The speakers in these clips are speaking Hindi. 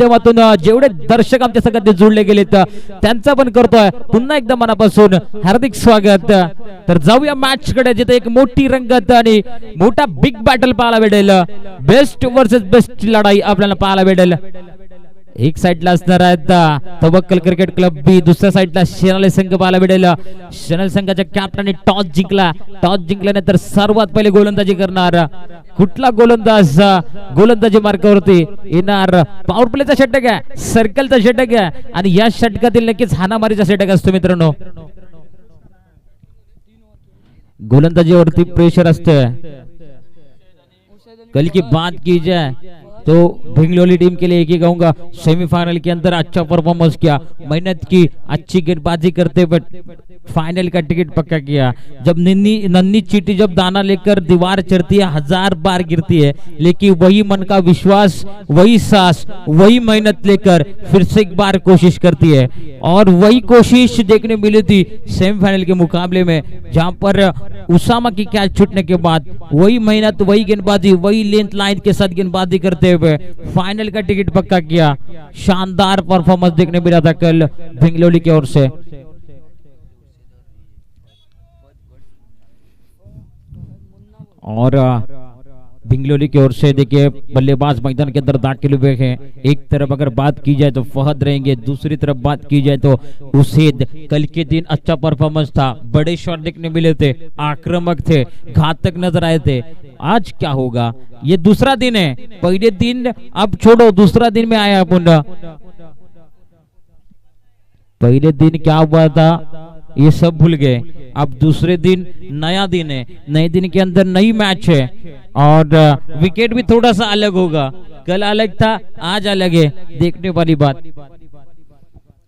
माध्यमातून जेवढे दर्शक आमच्या संघात जुळले गेलेत त्यांचा पण करतोय पुन्हा एकदा मनापासून हार्दिक स्वागत. तर जाऊया मॅच कडे, जिथे एक मोठी रंगत आणि मोठा बिग बॅटल पाहायला भेटेल. बेस्ट वर्सेस बेस्ट लढाई आपल्याला पाहायला भेटेल. एक साइडला असणार आहेत तवक्कल क्रिकेट क्लब बी, दुसऱ्या साइडला शेनाले संघ पाहायला भेटेल. शेनाले संघाच्या कॅप्टनने टॉस जिंकल्यानंतर सर्वात पहिले गोलंदाजी करणार. कुठला गोलंदाज गोलंदाजी मार्गावरती येणार? पॉवर प्लेचा षटक आहे, सर्कलचा षटक आहे आणि या षटकातील नक्कीच हाणामारीचा षटक असतो मित्रांनो. गोलंदाजीवरती प्रेशर असते. कल की बात की जाए तो भिंगलोली टीम के लिए एक ही कहूंगा, सेमीफाइनल के अंदर अच्छा परफॉर्मेंस किया, मेहनत की, अच्छी गेंदबाजी करते हुए फाइनल का टिकट पक्का किया. जब नन्ही चींटी जब दाना लेकर दीवार चढ़ती है 1000 बार गिरती है, लेकिन वही मन का विश्वास, वही साहस, वही मेहनत लेकर फिर से एक बार कोशिश करती है. और वही कोशिश देखने मिली थी सेमीफाइनल के मुकाबले में, जहां पर उसामा की कैच छूटने के बाद वही मेहनत, वही गेंदबाजी, वही लेंथ लाइन के साथ गेंदबाजी करते हुए फाइनल का टिकट पक्का किया. शानदार परफॉर्मेंस देखने मिला था कल भिंगलोली की ओर से. और भिंगलोली की ओर से देखिए बल्लेबाज मैदान के अंदर दाखिल हुए हैं. एक तरफ अगर बात की जाए तो फहद रहेंगे, दूसरी तरफ बात की जाए तो उसेद. कल के दिन अच्छा परफॉर्मेंस था, बड़े शॉट देखने मिले थे, आक्रामक थे, घातक नजर आए थे. आज क्या होगा? ये दूसरा दिन है, पहले दिन अब छोड़ो, दूसरा दिन में आया अपन. पहले दिन क्या हुआ था ये सब भूल गए. अब दूसरे दिन नया दिन है, नए दिन के अंदर नई मैच है और विकेट भी थोड़ा सा अलग होगा. कल अलग था, आज अलग है. देखने वाली बात.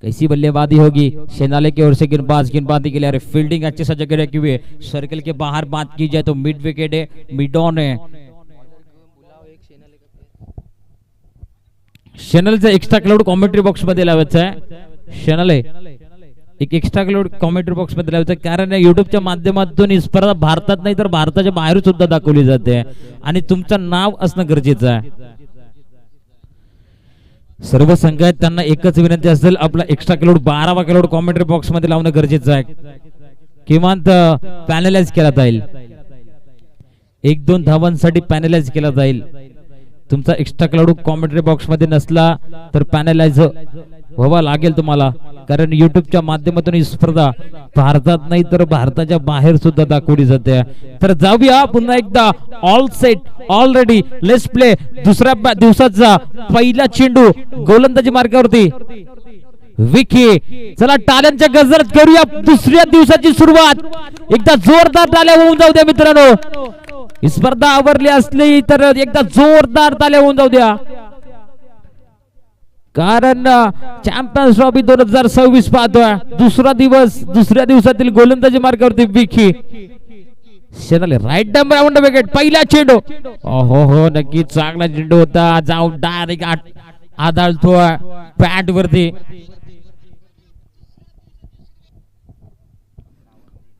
कैसी बल्लेबाजी होगी शेनाले की ओर से. गेंदबाजी के लिए फील्डिंग अच्छे से जगह रखी हुई है. सर्कल के बाहर बात की जाए तो मिड विकेट है, मिड ऑन है. शेनालेचा एक्स्ट्रा क्लाउड कॉमेंट्री बॉक्स मध्ये लावायचा आहे. शेनाले एक एक्स्ट्रा क्लाउड कॉमेंट्री बॉक्स मध्ये लावायचं, कारण युट्यूबच्या माध्यमातून ही स्पर्धा भारतात नाही तर भारताच्या बाहेर सुद्धा दाखवली जाते आणि तुमचं नाव असणं गरजेचं आहे. सर्व संघ आहेत त्यांना एकच विनंती असेल, आपला एक्स्ट्रा क्लाउड 12वा क्लाउड कॉमेंट्री बॉक्स मध्ये लावणं गरजेचं आहे. किमान पॅनलाइज केला जाईल, 1-2 धावांसाठी पॅनलाइज केला जाईल. तुमचा एक्स्ट्रा क्लाउड कॉमेंट्री बॉक्स मध्ये नसला तर पॅनलाइज व्हावा लागेल तुम्हाला, कारण युट्यूबच्या माध्यमातून ही स्पर्धा भारतात नाही तर भारताच्या बाहेर सुद्धा दाखवली जाते. तर जाऊया पुन्हा एकदा. All set, all ready, let's play. दुसऱ्या दिवसाचा पहिला चेंडू गोलंदाजी मार्गावरती विकी. चला टाळ्यांच्या गजरात करूया दुसऱ्या दिवसाची सुरुवात. एकदा जोरदार टाळ्या होऊन जाऊ द्या मित्रांनो. स्पर्धा आवरली असली तर एकदा जोरदार टाळ्या होऊन जाऊ द्या, कारण चॅम्पियन्स ट्रॉफी 2026 पाहतोय. दुसरा दिवस, दुसऱ्या दिवसातील गोलंदाजी मार्गावरती विकी. शेनाले राईट राऊंड विकेट. पहिला चेंडू, हो नक्की चांगला चेंडू होता, जाऊन डायरेक्ट आदळतोय बॅट वरती.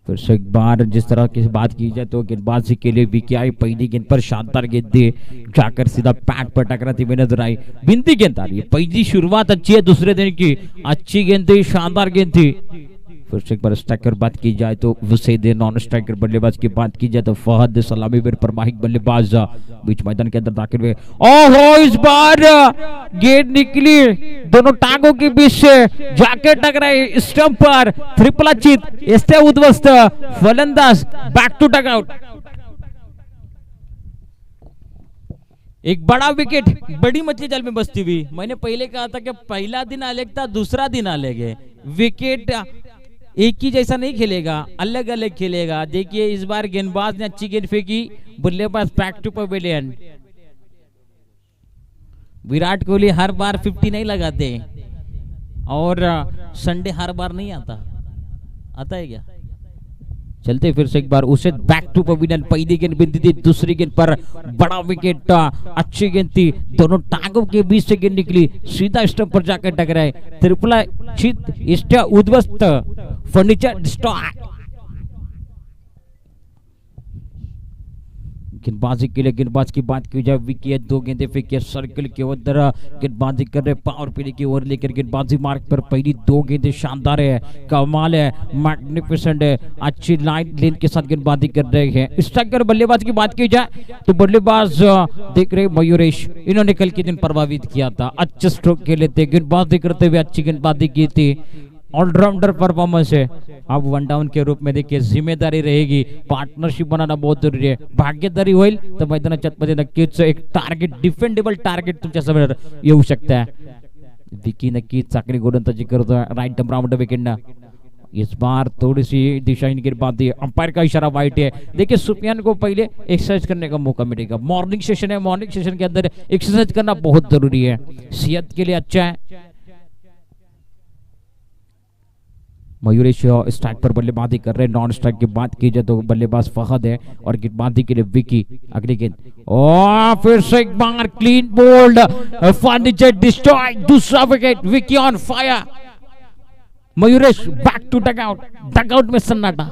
फिर से एक बार जिस तरह की बात की जाए तो गेंदबाजी के लिए विकी आई. पहली गेंद पर शानदार गेंद दी, जाकर सीधा पैड पर टकराती हुई नजर आई. बिंदी गेंद आ रही है, पहली शुरुआत अच्छी है दूसरे दिन की. अच्छी गेंद थी, शानदार गेंद थी. फिर से एक बार स्ट्राइकर बात की जाए तो वसीद, नॉन स्ट्राइकर बल्लेबाज की बात की जाए तो फहद, सलामी वेर पर माहिक बल्लेबाज बीच मैदान के अंदर दाखिल हुए. ओहो, इस बार गेंद निकली दोनों टांगों के बीच से, जाके टकराई स्टंप पर. त्रिपलाचित इससे उद्ध्वस्त. फलंदाज बैक टू डगआउट. एक बड़ा विकेट, बड़ी मछली जाल में बसती हुई. मैंने पहले कहा था कि पहला दिन अलग था, दूसरा दिन अलग है. विकेट एक ही जैसा नहीं खेलेगा, अलग अलग खेलेगा. देखिए इस बार गेंदबाज ने अच्छी गेंद फेंकी, बल्लेबाज back to pavilion. Virat Kohli हर बार 50 नहीं लगाते और संडे हर बार नहीं आता है क्या? चलते फिर से एक बार उसे बैक टू पवेलियन. पहली गेंद बिंदी थी, दूसरी गेंद पर बड़ा विकेट, अच्छी गेंद थी, दोनों टांगों के बीच से गेंद निकली, सीधा स्टंप पर जाकर टकराए. त्रिपला छित इष्ट उद्ध्वस्त, फर्नीचर डिस्ट्रॉय. गेंदबाजी के लिए गेंदबाज की बात की जाए, विकी है, 2 गेंदें फेंकी सर्कल के उधर, गेंदबाजी कर रहे पावर प्ले की ओर लेकर गेंदबाजी मार्ग पर, पहली 2 गेंदें शानदार है, कमाल है, मैग्निफिसेंट है, अच्छी लाइन लेन के साथ गेंदबाजी कर रहे हैं। स्ट्राइकर बल्लेबाज की बात की जाए तो बल्लेबाज देख रहे मयूरेश, इन्होंने कल के दिन प्रभावित किया था, अच्छे स्ट्रोक खेले थे, गेंदबाजी करते हुए अच्छी गेंदबाजी की थी, ऑलराउंडर परफॉर्मेंस है। अब वन डाउन के रूप में देखिए जिम्मेदारी रहेगी, पार्टनरशिप बनाना बहुत जरुरी आहे, भाग्यदारी होईल तर मैदानाच्या मध्ये नक्कीच एक टार्गेट, डिफेंडेबल टार्गेट तुमच्या समोर येऊ शकतं आहे। विकी नक्कीच चाकरी गोलंदाजी करतोय, राइट राउंड विकेट, इस बार थोड़ी सी दिशा इनकी बात है, अंपायर का इशारा वाइट है। देखिए सुफियान को पहले एक्सरसाइज करने का मौका मिलेगा, मॉर्निंग सेशन है, मॉर्निंग सेशन के अंदर एक्सरसाइज करना बहुत जरूरी है, सेहत के लिए अच्छा है। मयूरेश स्ट्राइक पर बल्लेबाजी कर रहे हैं, नॉन स्ट्राइक की बात की जाए तो बल्लेबाज फहद है और गेंदबाजी के लिए विकी। अगली गेंद और फिर से एक बार क्लीन बोल्ड, फर्नीचर डिस्ट्रॉय, दूसरा wicket, Vicky on fire. Mayuresh back to dugout, dugout में सन्नाटा,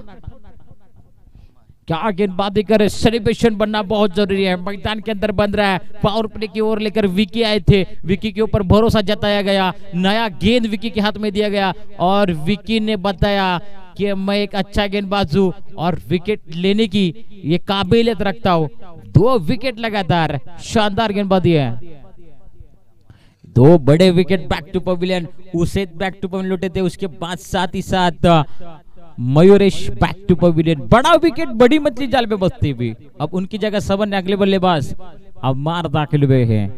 क्या गेंदबाजी करे, सेलिब्रेशन बनना बहुत जरूरी है, मैदान के अंदर बन रहा है, पावर प्ले की ओर लेकर विकी आए थे, विकी के ऊपर भरोसा जताया गया, नया गेंद विकी के हाथ में दिया गया और विकी ने बताया कि मैं एक अच्छा गेंदबाज हूं और विकेट लेने की ये काबिलियत रखता हूं। 2 विकेट लगातार, शानदार गेंदबाजी है, 2 बड़े विकेट बैक टू पवेलियन, उसे बैक टू पवेलियन लौटे थे, उसके बाद साथ ही साथ मयूरेश बैक टू पवेलियन, बड़ा विकेट बड़ी मछली जाल में बसती हुई। अब उनकी जगह 7 अगले बल्लेबाज अम्मार दाखिल हुए हैं।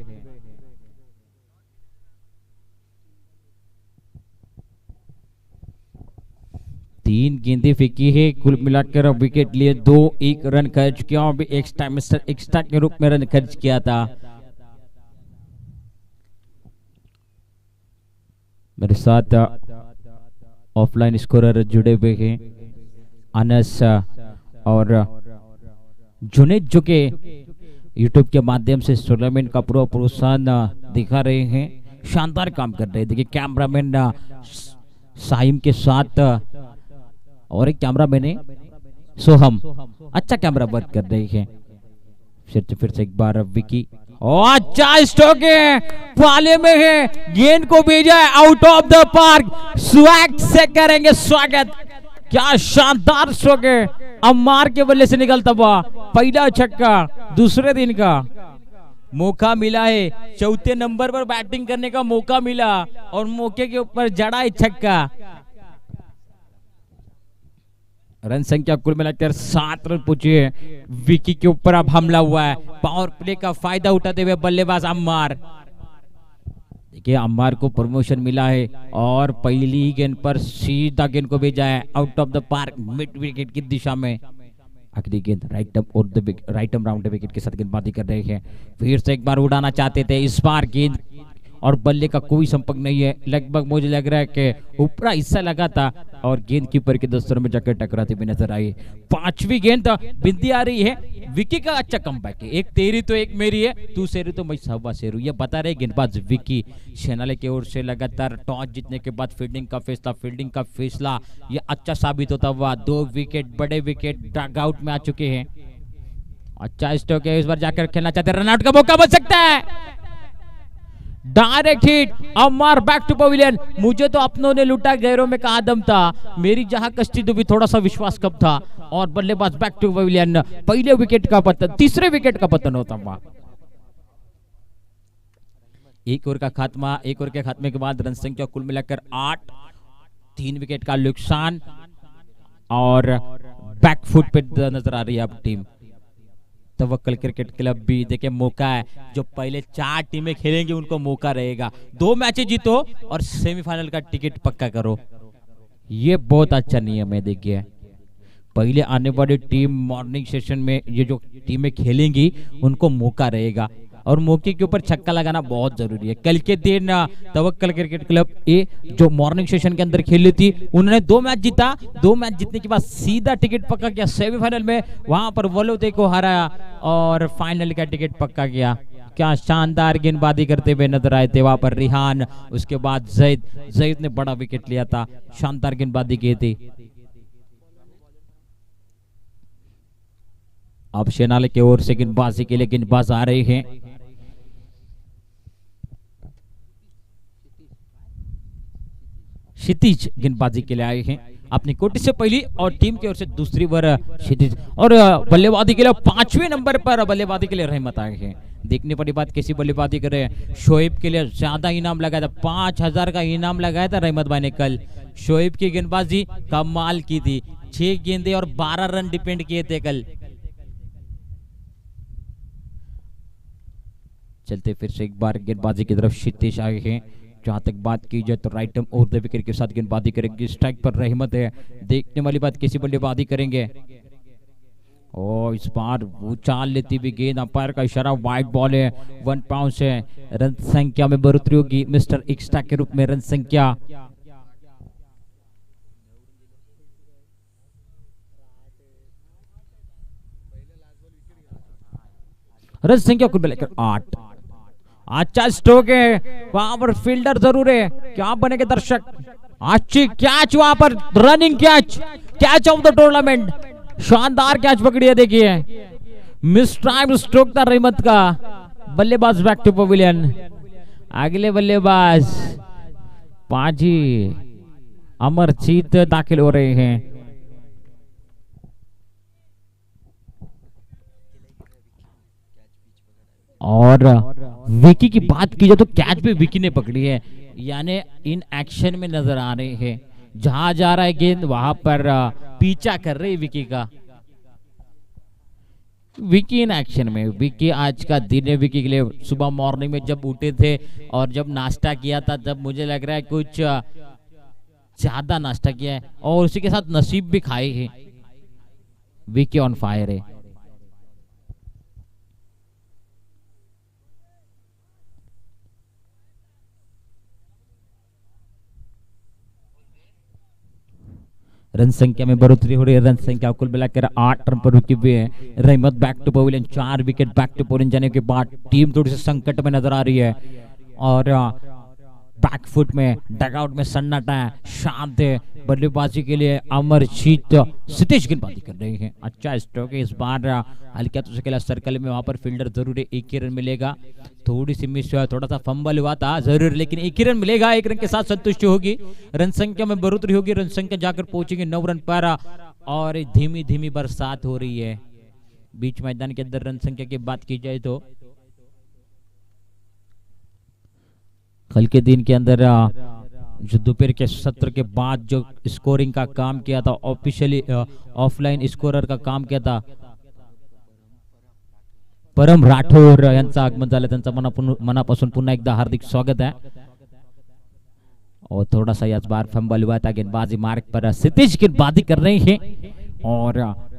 तीन गेंदें फेंकी है, कुल मिलाकर विकेट लिए 2, 1 रन खर्च किया, अभी एक्स्ट्रा के रूप में रन खर्च किया था। मेरे साथ ऑफलाइन स्कोरर जुड़े हुए हैं, अनस और जुनेद, जो के यूट्यूब के माध्यम से टूर्नामेंट का पूरा प्रोत्साहन दिखा रहे हैं, शानदार काम कर रहे हैं। देखिए कैमरामैन साहिम के साथ और एक कैमरामैन है सोहम, अच्छा कैमरा वर्क कर रहे हैं। फिर से एक बार विकी, अच्छा स्ट्रोक है, पाले में है, गेंद को भेजा है out of the park, swag से करेंगे स्वागत, क्या शानदार स्ट्रोक है, अम्मार के बल्ले से निकलता हुआ पहला छक्का दूसरे दिन का। मौका मिला है, 4थे नंबर पर बैटिंग करने का मौका मिला और मौके के ऊपर जड़ा है छक्का। रन संख्या कुल मिलाकर 7 रन पहुंचे हैं, विकी के ऊपर अब हमला हुआ है, पावर प्ले का फायदा उठाते हुए बल्लेबाज अम्मार। देखिए अम्मार को प्रमोशन मिला है और पहली ही गेंद पर सीधा गेंद को भेजा है out of the park, mid wicket की दिशा में। अगली गेंद राइट राउंड विकेट के साथ गेंदबाजी कर रहे हैं, फिर से एक बार उड़ाना चाहते थे, इस बार गेंद और बल्ले का कोई संपर्क नहीं है, लगभग मुझे लग रहा है कि ऊपरा हिस्सा लगा था और गेंद कीपर के दस्तों में जाकर टकराती भी नजर आई। 5वीं गेंद बिंदी आ रही है, विकी का अच्छा कमबैक है, एक तेरी तो एक मेरी है, तू शेरू तो मैं सवा शेरू, ये बता रहे गेंदबाज विकी। सेनाले की ओर से लगातार टॉस जीतने के बाद फील्डिंग का फैसला ये अच्छा साबित होता हुआ, 2 विकेट बड़े विकेट डग आउट में आ चुके हैं। अच्छा स्ट्रोक है, इस बार जाकर खेलना चाहते, रनआउट का मौका बच सकता है, direct hit, Ammar back to pavilion. मुझे तो अपनों ने लूटा, गैरों में कहा दम था, मेरी जहां कश्ती तो भी थोड़ा सा विश्वास कम था और बल्लेबाज बैक टू पवेलियन, पहले विकेट का पतन, तीसरे विकेट का पतन होता हुआ। एक ओवर के खात्मे के बाद रन संख्या कुल मिलाकर 8, 3 विकेट का नुकसान और बैकफुट पे नजर आ रही है अब टीम। तवक्कल क्रिकेट क्लब भी देखिए मौका है, जो पहले 4 टीमें खेलेंगे उनको मौका रहेगा, 2 मैचें जीतो और सेमीफाइनल का टिकट पक्का करो, ये बहुत अच्छा नियम है। देखिए पहले आने वाली टीम मॉर्निंग सेशन में ये जो टीमें खेलेंगी उनको मौका रहेगा और मौके के ऊपर छक्का लगाना बहुत जरूरी है। कल के दिन तवक्कल क्रिकेट क्लब ए जो मॉर्निंग सेशन के अंदर खेली थी, उन्होंने 2 मैच जीता, 2 मैच जीतने के बाद सीधा टिकट पक्का किया सेमीफाइनल में, वहां पर वलोदे को हराया और फाइनल का टिकट पक्का किया। क्या शानदार गेंदबाजी करते हुए नजर आए थे वहां पर रिहान, उसके बाद जैद ने बड़ा विकेट लिया था, शानदार गेंदबाजी की थी। अब शेनाले की ओर से गेंदबाजी के लिए गेंदबाज आ रहे हैं। क्षितिज गेंदबाजी के लिए आए हैं अपनी कोटी से पहली और टीम की ओर से दूसरी बार क्षितिज। और बल्लेबाजी के लिए 5वें नंबर पर बल्लेबाजी के लिए रहमत आए हैं। देखने वाली बात कैसी बल्लेबाजी कर रहे हैं। शोएब के लिए ज्यादा इनाम लगाया था, 5000 का इनाम लगाया था रहमत भाई ने कल। शोएब की गेंदबाजी कमाल की थी, 6 गेंदे और 12 रन डिपेंड किए थे कल। चलते फिर से एक बार गेंदबाजी की तरफ क्षितिज आए हैं। जहां तक बात की जाए तो राइट आर्म और विकेट के साथ गेंदबाजी करेंगे। स्ट्राइक पर रहमत है। देखने वाली बात कैसी बल्लेबाजी करेंगे। और इस बार वो चाल लेती हुई गेंद, अंपायर का इशारा, वाइड बॉल है, 1 पाउंड है। रन संख्या में बढ़ोतरी होगी मिस्टर एक्स्ट्रा के रूप में। रन संख्या कुल मिलाकर 8। अच्छा स्ट्रोक है, वहां पर फील्डर जरूर है। क्या बनेंगे दर्शक। अच्छी कैच वहां पर, running catch of the tournament. शानदार कैच पकड़ी है। देखिए मिस टाइम स्ट्रोक था रहमत का। बल्लेबाज बैक टू पवेलियन। अगले बल्लेबाज पाजी अमरजीत दाखिल हो रहे हैं। और विकी की बात की जाए तो कैच भी विकी ने पकड़ी है, यानी इन एक्शन में नजर आ रहे हैं। जहां जा रहा है गेंद वहां पर पीछा कर रही विकी का। विकी इन एक्शन में। विकी आज का दिन है विकी के लिए। सुबह मॉर्निंग में जब उठे थे और जब नाश्ता किया था तब मुझे लग रहा है कुछ ज्यादा नाश्ता किया है और उसी के साथ नसीब भी खाए हैं। विकी ऑन फायर है। रन संख्या में बढ़ोतरी हो रही है। रन संख्या कुल मिलाकर 8 रन पर रुकी हुई है। Rahmat back to pavilion. 4 wicket back to pavilion जाने के बाद टीम थोड़ी सी संकट में नजर आ रही है। और बैकफुट में डगआउट में सन्नाटा है, शांत है। बल्लेबाजी के लिए अमरजीत क्षितिज गेंदबाजी कर रहे हैं। अच्छा स्ट्रोक है इस बार। हल्का तो खेला सर्कल में, वहां पर फील्डर जरूर है। 1 ही रन मिलेगा। थोड़ी सी मिस हुआ, थोड़ा सा फंबल हुआ था जरूर, लेकिन 1 ही रन मिलेगा। 1 रन के साथ संतुष्टि होगी। रन संख्या में बढ़ोतरी होगी। रन संख्या जाकर पहुंचेगी 9 रन पर। और धीमी धीमी बरसात हो रही है बीच मैदान के अंदर। रन संख्या की बात की जाए तो कल के दिन के अंदर जो दोपहर के सत्र के बाद जो स्कोरिंग का काम किया था, ऑफिशियली ऑफलाइन स्कोरर का काम किया था, परम राठोड यांचं आगमन झालं। त्यांचा मनापासून पुन्हा एकदा हार्दिक स्वागत है। और थोड़ा सा इस बार फंबल हुआ था। गेंदबाजी मार्ग पर क्षितिज गेंदबाजी कर रहे हैं। और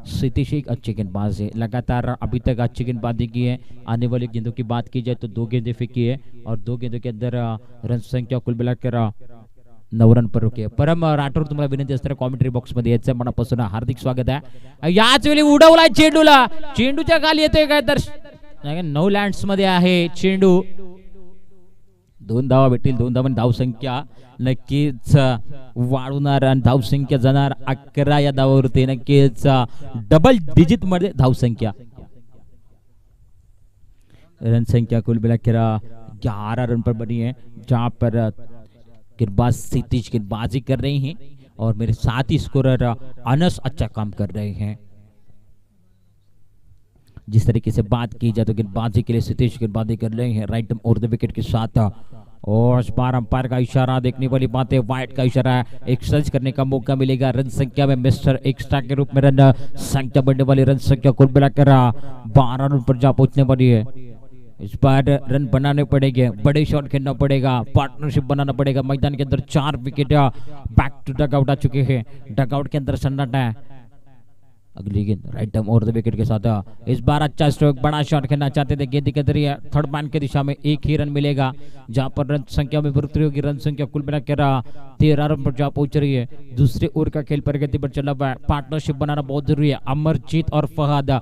क्षितिज एक अच्छे गेंदबाज है, लगातार अभी तक अच्छी गेंदबाजी की है। आने वाली गेंदों की बात की जाए तो 2 गेंदें फेंकी है और 2 गेंदों के अंदर रन संख्या कुल मिलाकर 9 रन पर रुकी है। परम राठोड तुम्हाला विनंती असते कॉमेंट्री बॉक्स मध्ये याचं मनापासून हार्दिक स्वागत आहे। याच वेळी उडवलाय चेंडूला, चेंडूच्या खाली येते काय तर 9 लँड्स मध्ये आहे चेंडू। 2 धावा भेटतील, 2 धावांनी धावसंख्या नक्कीच वाढवणार आणि धावसंख्या जाणार 11 या धावावरती। नक्कीच डबल डिजिट मध्ये धावसंख्या। रन संख्या कुल मिलाकर 11 रन पर बनी है, जहां पर गेंदबाज क्षितिज गेंदबाजी कर रहे हैं और मेरे साथ ही स्कोरर अनस अच्छा काम कर रहे हैं। जिस तरीके से बात की जाए तो गेंदबाजी के लिए क्षितिज गेंदबाजी कर रहे हैं राइट और द विकेट के साथ। और इस बार अंपायर का इशारा, देखने वाली बात है, वाइड का इशारा है, एक्सरसाइज करने का मौका मिलेगा। रन संख्या में मिस्टर एक्स्ट्रा के रूप में रन संख्या बढ़ने वाली। रन संख्या कुल मिलाकर 12 रन पर जा पहुंचने वाली है। इस बार रन बनाने पड़ेंगे, बड़े शॉट खेलना पड़ेगा, पार्टनरशिप बनाना पड़ेगा। मैदान के अंदर 4 विकेट बैक टू डगआउट आ चुके हैं। डगआउट के अंदर सन्नाटा है। अगली गेंद राइट आर्म और द विकेट के साथ। इस बार अच्छा स्ट्रोक, बड़ा शॉट खेलना चाहते थे। गेंद के जरिए थर्ड मैन की दिशा में 1 ही रन मिलेगा, जहां पर रन संख्या में बढ़ोतरी होगी। रन संख्या कुल मिलाकर 13 रन पर जा पहुंच रही है। दूसरे ओवर का खेल प्रगति पर चला हुआ है। पार्टनरशिप बनाना बहुत जरूरी है। अमरजीत और फहद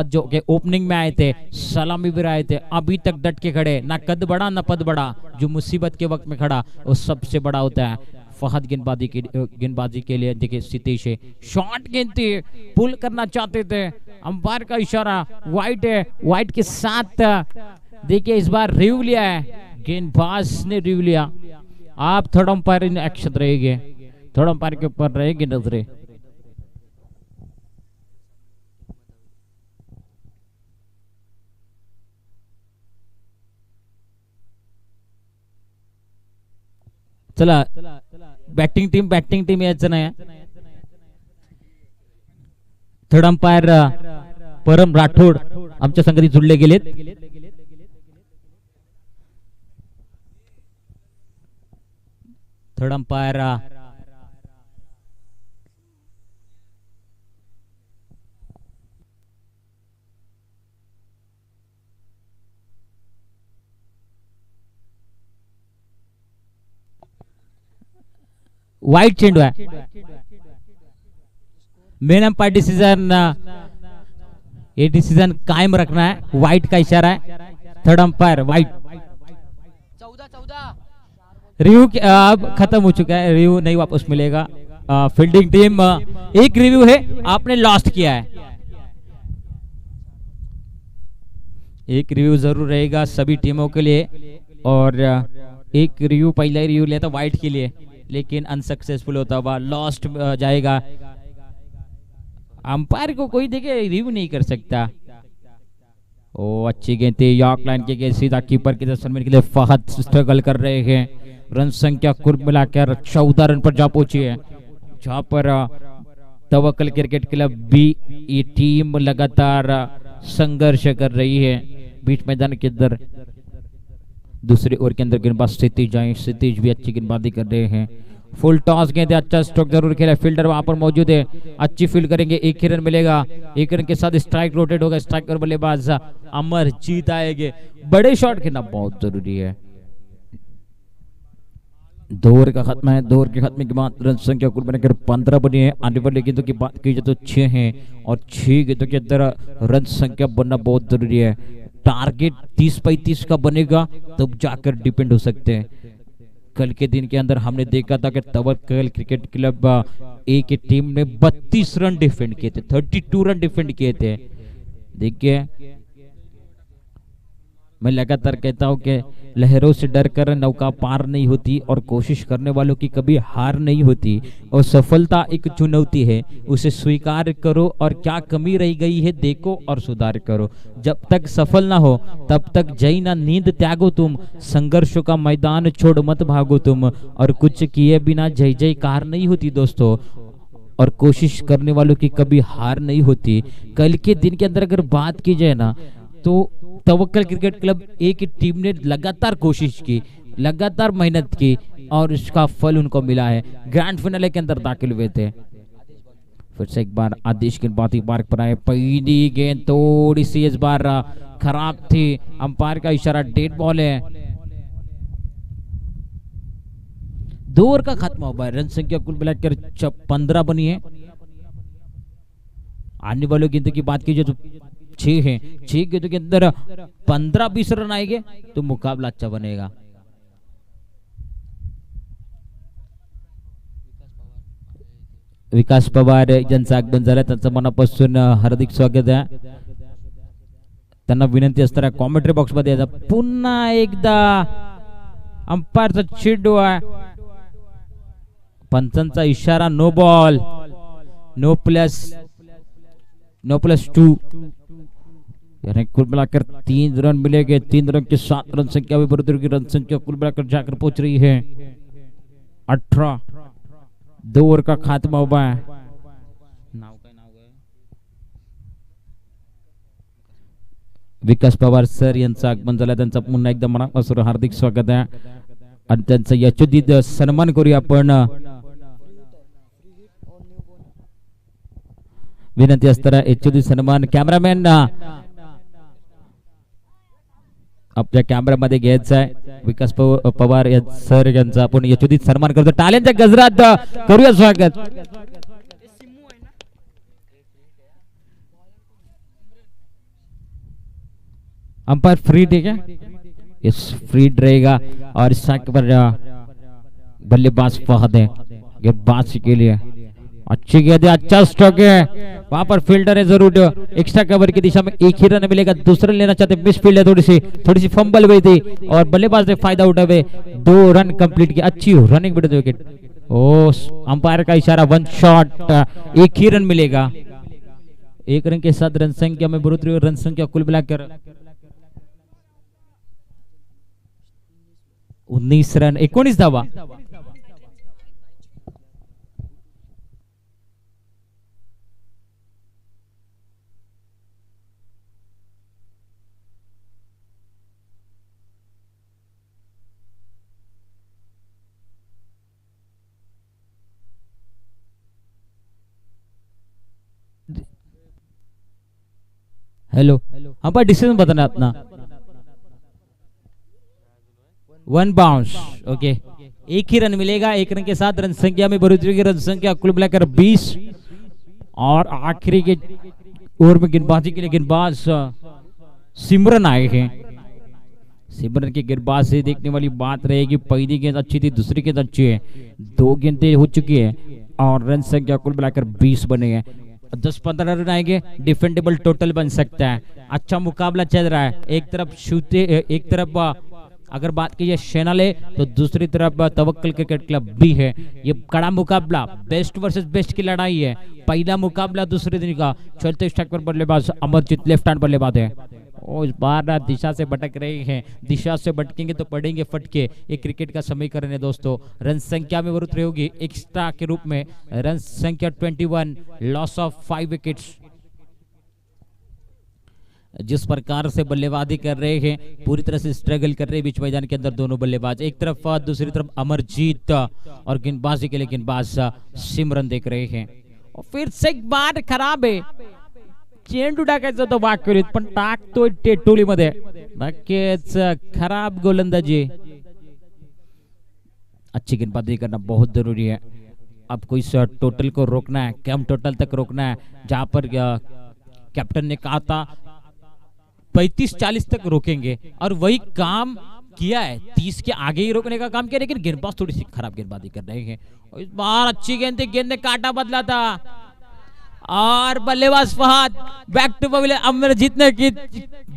जो के ओपनिंग में आए थे, सलामी भी आए थे, अभी तक डट के खड़े। ना कद बड़ा ना पद बड़ा, जो मुसीबत के वक्त में खड़ा वो सबसे बड़ा होता है। फहद गेंदबाजी के लिए देखिए क्षितिज है, शॉट गेंद थी, पुल करना चाहते थे अंपायर का इशारा वाइट है, वाइट के साथ देखिए इस बार रिव्यू लिया है, गेंदबाज ने रिव्यू लिया। आप थर्ड अंपायर इन एक्शन रहेंगे, थर्ड अंपायर के ऊपर रहेगी नजरें। चला बॅटिंग टीम यायचं नाही। थर्ड अंपायर परम राठोड आमच्या संगती जुळले गेलेत। थर्ड अंपायर वाइट चेंडू है, मेन अंपायर डिसीजन, ये डिसीजन कायम रखना है। वाइट का इशारा है, थर्ड अंपायर वाइट। 14 रिव्यू अब खत्म हो चुका है, रिव्यू नहीं वापस मिलेगा। फील्डिंग टीम एक रिव्यू है, आपने लॉस्ट किया है। एक रिव्यू जरूर रहेगा सभी टीमों के लिए, और एक रिव्यू पहला ही रिव्यू लिया था वाइट के लिए, लेकिन अनसक्सेसफुल होता हुआ लॉस्ट जाएगा। अंपायर को कोई देखे रिव्यू नहीं कर सकता। ओ अच्छी गेंद थी, यॉर्क लाइन के गेंद सीधा कीपर की तरफ के लिए फहद स्ट्रगल कर रहे हैं। रन संख्या कुल मिलाकर 14 रन पर जा पहुंची है, जहां पर तवक्कल क्रिकेट क्लब भी ये टीम लगातार संघर्ष कर रही है। बीच मैदान के अंदर दूसरे ओवर के अंदर गेंदबाज क्षितिज भी अच्छी गेंदबाजी कर रहे हैं। फुल टॉस गेंद है, अच्छा स्ट्रोक जरूर खेला, फील्डर वहां पर मौजूद है, अच्छी फील्ड करेंगे, एक ही रन मिलेगा। एक रन के साथ स्ट्राइक रोटेट होगा, स्ट्राइक और बल्लेबाज अमरजीत आएंगे। बड़े शॉट खेलना बहुत जरूरी है। 2 ओवर का खत्म है, 2 ओवर के खत्म के बाद रन संख्या कुल बनाकर 15 बनी है। आने वाले गेंदों की बात की जाए तो 6 हैं, और 6 गेंदों के अंदर रन संख्या बनना बहुत जरूरी है। टारगेट 30-35 का बनेगा तब जाकर डिपेंड हो सकते हैं। कल के दिन के अंदर हमने देखा था कि तवक्कल क्रिकेट क्लब ए की टीम ने 32 रन डिफेंड किए थे, 32 रन डिफेंड किए थे। देखिए मैं लगातार कहता हूं कि लहरों से डर कर नौका पार नहीं होती, और कोशिश करने वालों की कभी हार नहीं होती। और सफलता एक चुनौती है, उसे स्वीकार करो, और क्या कमी रह गई है देखो और सुधार करो। जब तक सफल ना हो तब तक जय ना नींद त्यागो तुम, संघर्षों का मैदान छोड़ मत भागो तुम, और कुछ किए बिना जय जयकार नहीं होती दोस्तों, और कोशिश करने वालों की कभी हार नहीं होती। कल के दिन के अंदर अगर बात की जाए ना, तो तवक्कल क्रिकेट क्लब ए की टीम ने लगातार कोशिश की, लगातार मेहनत की, और इसका फल उनको मिला है। ग्रैंड फाइनल के अंदर दाखिल हुए थे। फिर से एक बार आदेश गेंदबाजी मार्ग पर आए, पहली गेंद थोड़ी सी इस बार खराब थी, अंपायर का इशारा डेड बॉल है। 2 ओवर का खत्म हुआ, रन संख्या कुल मिलाकर 15 बनी है। आने वाले गेंदों की बात कीजिए तो 6 हैं, 6 गेंदों के अंदर 15-20 रन आएंगे तो मुकाबला अच्छा बनेगा। विकास पवार ज्यांचं आगमन झालं, त्यांचं मनापासून हार्दिक स्वागत आहे। त्यांना विनंती असणार कॉमेंट्री बॉक्स मध्ये यायचं। पुन्हा एकदा अंपायरचा चेंडू आहे, पंचांचा इशारा नो बॉल, नो प्लस 2, यानी कुल मिलाकर 3 रन मिलेंगे। 3 रन के साथ रन संख्या भी बढ़ोतरी की रन संख्या कुल मिलाकर जाकर पहुंच रही है 18। 2 ओवर का खात्मा हुआ है। विकास पवार सर यांचं आगमन झालं, त्यांचं पुन्हा एकदा मनापासून हार्दिक स्वागत आहे, आणि त्यांचा यशोदीत सन्मान करूया आपण। विनंती असताना यशोदीत सन्मान कॅमेरामॅन आपल्या कॅमेरामध्ये घ्यायचा आहे। विकास पवार सर यांचा आपण यशोदीत सन्मान करतो, टाळ्यांच्या गजरात करूया स्वागत। अंपायर फ्री, ठीक है, इस फ्री रहेगा, और इस पर बल्लेबाज फहद है गेंदबाज के लिए। अच्छी गेंद है, अच्छा स्ट्रोक है, वहां पर फील्डर है जरूर एक्स्ट्रा कवर की दिशा में एक ही रन मिलेगा, दूसरा लेना चाहते, मिस फील्ड है, थोड़ी सी फंबल हुई थी और बल्लेबाज ने फायदा उठाए, 2 रन कंप्लीट किया, अच्छी रनिंग विद विकेट। ओ अंपायर का इशारा, 1 शॉट, एक ही रन मिलेगा। 1 रन के साथ रन संख्या में बढ़ोतरी, रन संख्या कुल मिलाकर 19 रन 19 धावा। हेलो, हाँ पर डिसीजन बताना अपना। 1 बाउंस, ओके, एक ही रन मिलेगा। 1 रन के साथ रन संख्या में बढ़ोतरी की, रन संख्या कुल मिलाकर 20। और आखिरी के ओवर में गेंदबाजी के लिए गेंदबाज सिमरन आए हैं। सिमरन के गेंदबाज से देखने वाली बात रहेगी, पहली गेंद अच्छी थी, दूसरी गेंद अच्छी है, 2 गेंदें हो चुकी है और रन संख्या कुल मिलाकर 20 बने हैं। 10-15 रन आएंगे, डिफेंडेबल टोटल बन सकता है। अच्छा मुकाबला चल रहा है, एक तरफ अगर बात कीजिए शेनाले, तो दूसरी तरफ तवक्कल क्रिकेट क्लब भी है। ये कड़ा मुकाबला, बेस्ट वर्सेस बेस्ट की लड़ाई है। पहला मुकाबला दूसरे दिन का। चलते स्ट्राइक पर बल्लेबाज अमरजीत, लेफ्ट हैंड बल्लेबाज है। और इस बार दिशा से भटक रहे हैं, दिशा से भटकेंगे तो पड़ेंगे फटके। एक क्रिकेट का समीकरण है दोस्तों। रन संख्या में बढ़ोतरी होगी एक्स्ट्रा के रूप में, रन संख्या 21, लॉस ऑफ 5 विकेट्स। जिस प्रकार से बल्लेबाजी कर रहे हैं, पूरी तरह से स्ट्रगल कर रहे हैं बीच मैदान के अंदर दोनों बल्लेबाज, एक तरफ दूसरी तरफ अमरजीत, और गेंदबाजी के लिए गेंदबाज सिमरन देख रहे हैं। और फिर से एक बार खराब है, चेंडू टाकायचा तो वाकरीत पण टाकतोय टेटोलीमध्ये, नक्कीच खराब गोलंदाजी। अच्छी गेंदबाजी करना बहुत जरूरी है। अब कोई टोटल को रोकना है, कम टोटल तक रोकना है, जहां पर कैप्टन ने कहा था 35-40 तक रोकेंगे, और वही काम किया है। 30 के आगे ही रोकने का काम किया, लेकिन गेंदबाज थोड़ी सी खराब गेंदबाजी कर रहे हैं। और इस बार अच्छी गेंद थी, गेंद ने काटा बदला था, और बल्लेबाज Fahad back to pavilion. Amarjeet ने की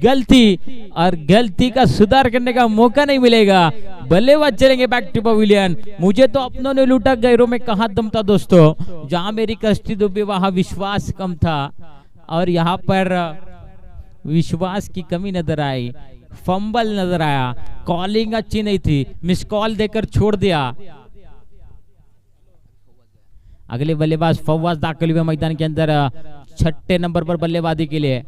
गलती, और गलती का सुधार करने का मौका नहीं मिलेगा। बल्लेबाज चलेंगे बैक टू पवेलियन। मुझे तो अपनों ने लूटा, गैरों में कहा दम था दोस्तों। जहां मेरी कष्टी दुबी वहां विश्वास कम था, और यहाँ पर विश्वास की कमी नजर आई, फंबल नजर आया, कॉलिंग अच्छी नहीं थी, मिस कॉल देकर छोड़ दिया। अगले बल्लेबाज फवाज दाखिल हुए मैदान के अंदर, 6ठे नंबर पर बल्लेबाजी के लिए।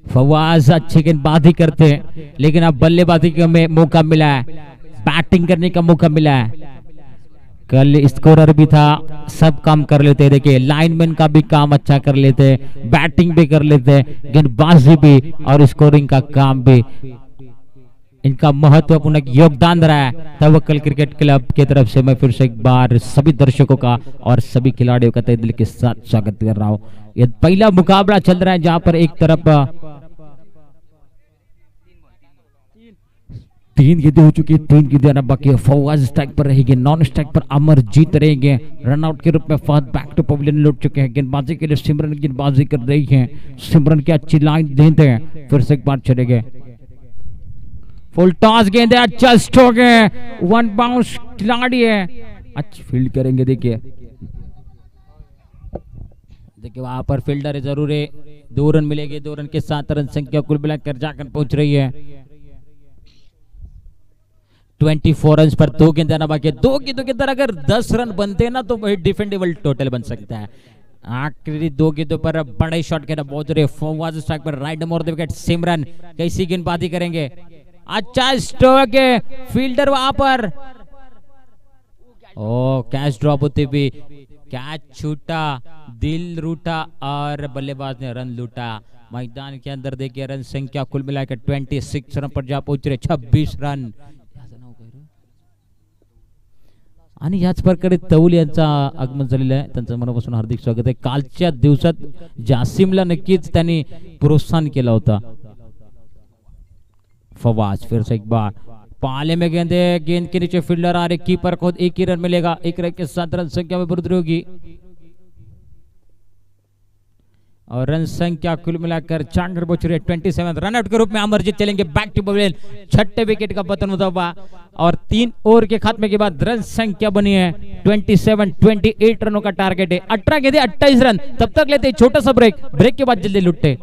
फवाज अच्छी गेंदबाजी करते हैं, लेकिन अब बल्लेबाजी का मौका मिला है, बैटिंग करने का मौका मिला है। कल स्कोरर भी था, सब काम कर लेते, देखिए लाइनमैन का भी काम अच्छा कर लेते, बैटिंग भी कर लेते, गेंदबाजी भी और स्कोरिंग का काम भी। इनका महत्वपूर्ण योगदान रहा है तवक्कल क्रिकेट क्लब की तरफ से। मैं फिर से एक बार सभी दर्शकों का और सभी खिलाड़ियों का तहे दिल के साथ स्वागत कर रहा हूं। ये पहला मुकाबला चल रहा है, जहां पर एक तरफ 3 गेंदें हो चुकी है, 3 गेंदें आना बाकी है। फवाज स्ट्राइक पर रहेंगे, नॉन स्ट्राइक पर अमरजीत रहेंगे। रनआउट के रूप में फहद बैक टू पवेलियन लौट चुके हैं। गेंदबाजी के लिए सिमरन गेंदबाजी कर रही है, सिमरन की अच्छी लाइन देते हैं। फिर से एक बार चलेंगे, फुल टॉस गेंद है, अच्छा स्ट्रोक है, 1 बाउंस खिलाड़ी है, अच्छी फील्ड करेंगे। देखिए वहां पर फील्डर है जरूर है। 2 रन मिलेंगे, 2 रन के साथ रन संख्या कुल मिलाकर जाकर पहुंच रही है 24 रन पर। 2 गेंद आना बाकी है। 2 गेंदों के अंदर अगर 10 रन बनते हैं ना, तो वही डिफेंडेबल टोटल बन सकता है। आखिरी 2 गेंदों पर बड़े शॉट के बहुत रहे। फवाज स्ट्राइक पर, राइट मोर द विकेट। सिमरन कैसी गेंदबाजी करेंगे, अच्छा स्ट्रोक है, फील्डर वहां पर, ओ कैच ड्रॉप होते हुए कैच छूटा, दिल रूठा और बल्लेबाज ने रन लूटा। मैदान के अंदर देखिए रन संख्या कुल मिलाकर 26 रन पर जा पहुंच रहे, 26 रन। आणि याच प्रकारे तौल यांचा आगमन झालेलं आहे, त्यांचं मनापासून हार्दिक स्वागत आहे। कालच्या दिवसात जासिमला नक्कीच त्यांनी प्रोत्साहन केला होता। फवाज फिर से एक बार पाले में गेंद है, गेंद के नीचे फील्डर आ रहे, कीपर खुद एक ही रन मिलेगा, एक रन के साथ रन संख्या में बढ़ोतरी होगी और रन संख्या कुल मिलाकर 27 रन आउट के रूप में अमरजीत चलेंगे बैक टू पवेलियन। छठे विकेट का पतन होता हुआ और 3 ओवर के खात्मे के बाद रन संख्या बनी है 28 रनों का टारगेट है। 18 गेंदें 28 रन। तब तक लेते छोटा सा ब्रेक के बाद जल्दी लुटते।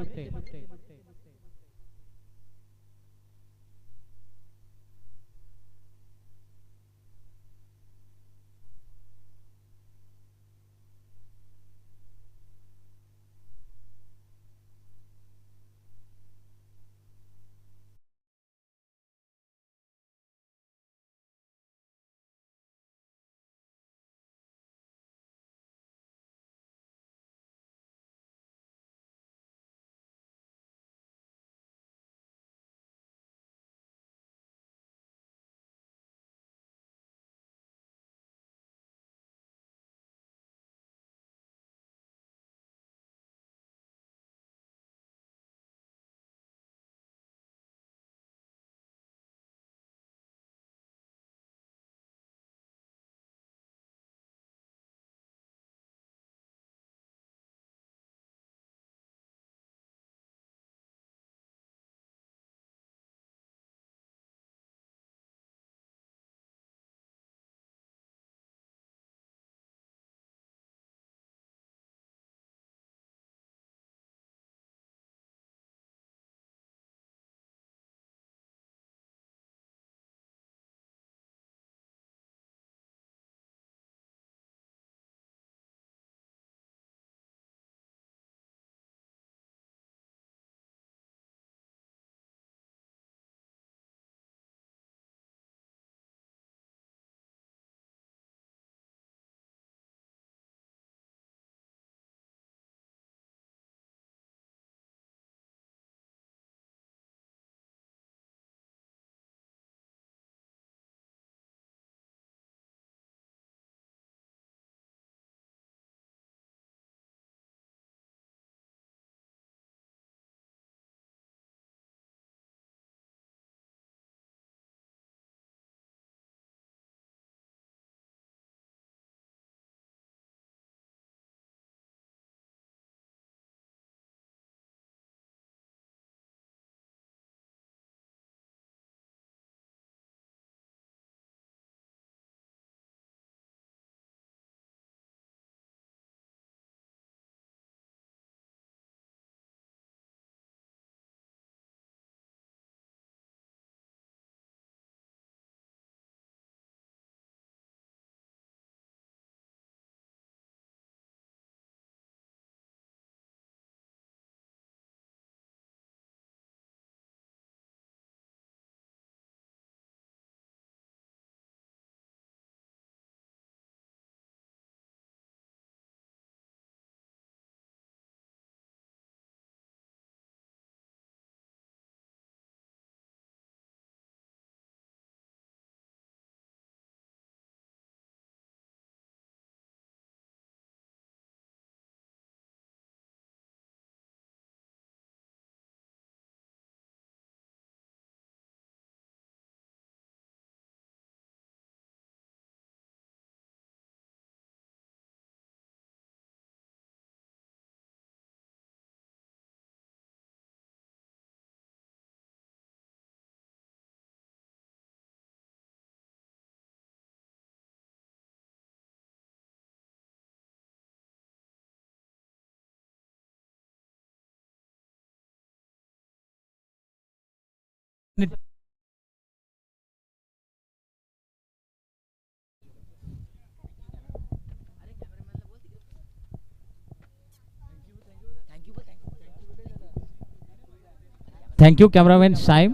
थैंक यू कॅमेरामॅन साहेब।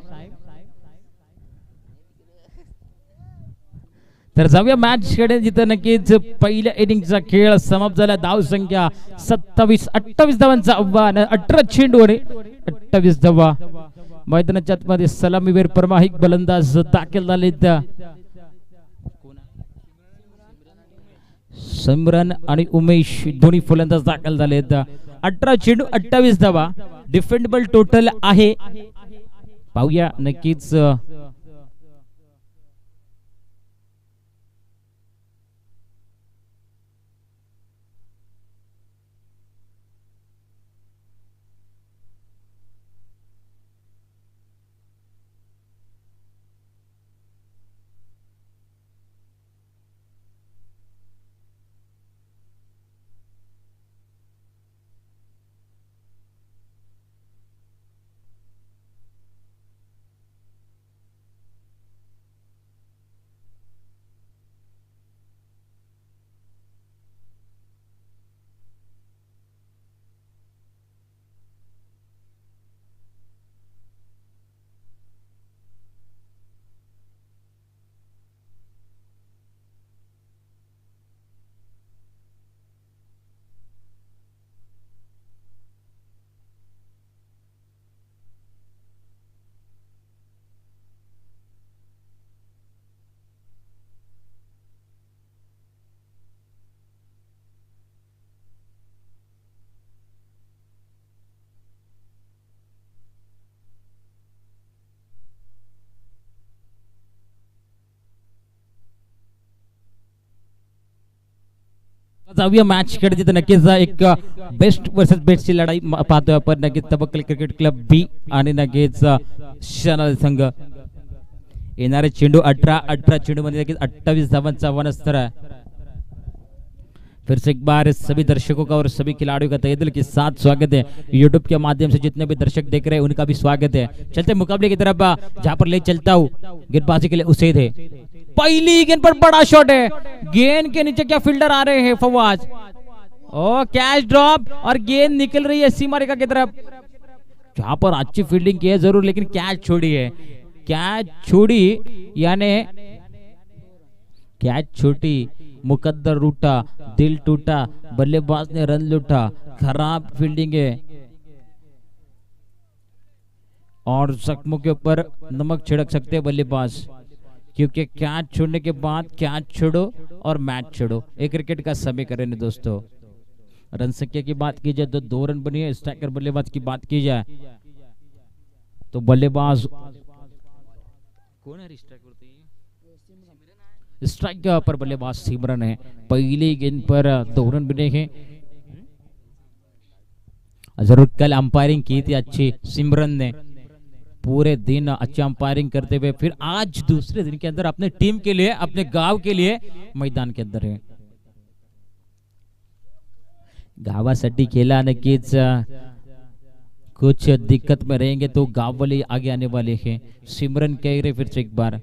तर जाऊया मॅच कडे जिथं नक्कीच पहिल्या इनिंगचा खेळ समाप्त झाला। धाव संख्या 27-28 धावांचा आव्हान 18 चेंडूवर 28 धावा। मैदानाच्या आतमध्ये सलामीवीर परमाहिक बलंदाज दाखल झालेत। सिमरन आणि उमेश दोन्ही फलंदाज दाखल झालेत। 18 चेंडू 28 धावा डिफेंडेबल टोटल आहे पाहूया नक्कीच जाऊया मॅच कडे जिथे नक्कीच एक बेस्ट वर्सेस बेस्टची लढाई पाहतोय आपण नक्कीच तबक्कल क्रिकेट क्लब बी आणि नक्कीच शनाल संघ येणारे चेंडू 18 चेंडू मध्ये नक्कीच 28 धावांचा आव्हान असणार आहे फिर से एक बार सभी दर्शकों का और सभी खिलाड़ियों का तहे दिल के साथ स्वागत है यूट्यूब के माध्यम से जितने भी दर्शक देख रहे हैं उनका भी स्वागत है चलते मुकाबले की तरफ जहां पर ले चलता हूं गेंदबाजी के लिए उसेद है पहली गेंद पर बड़ा शॉट है गेंद के नीचे क्या फील्डर आ रहे हैं फवाज ओ कैच ड्रॉप और गेंद निकल रही है सीमा रेखा की तरफ जहां पर अच्छी फील्डिंग की है जरूर लेकिन कैच छोड़ी है कैच छोड़ी यानी कैच छोटी मुकद्दर रूठा दिल टूटा बल्लेबाज ने रन लूटा खराब फील्डिंग है और जख्मों के ऊपर नमक छिड़क सकते हैं बल्लेबाज क्योंकि कैच छोड़ने के बाद कैच छोड़ो और मैच छोड़ो एक क्रिकेट का समीकरण है दोस्तों रन संख्या की बात की जाए तो 2 रन बनी है स्ट्राइकर बल्लेबाज की बात की जाए तो बल्लेबाज कौन है स्ट्राइक पर बल्लेबाज सिमरन है पहली गेंद पर 2 रन बने हैं जरूर कल अंपायरिंग की थी अच्छी सिमरन ने पूरे दिन अच्छी अंपायरिंग करते हुए फिर आज दूसरे दिन के अंदर अपने टीम के लिए अपने गांव के लिए मैदान के अंदर है गावासाठी खेला नक्कीच कुछ दिक्कत में रहेंगे तो गांव वाले आगे आने वाले हैं सिमरन कह रहे फिर से एक बार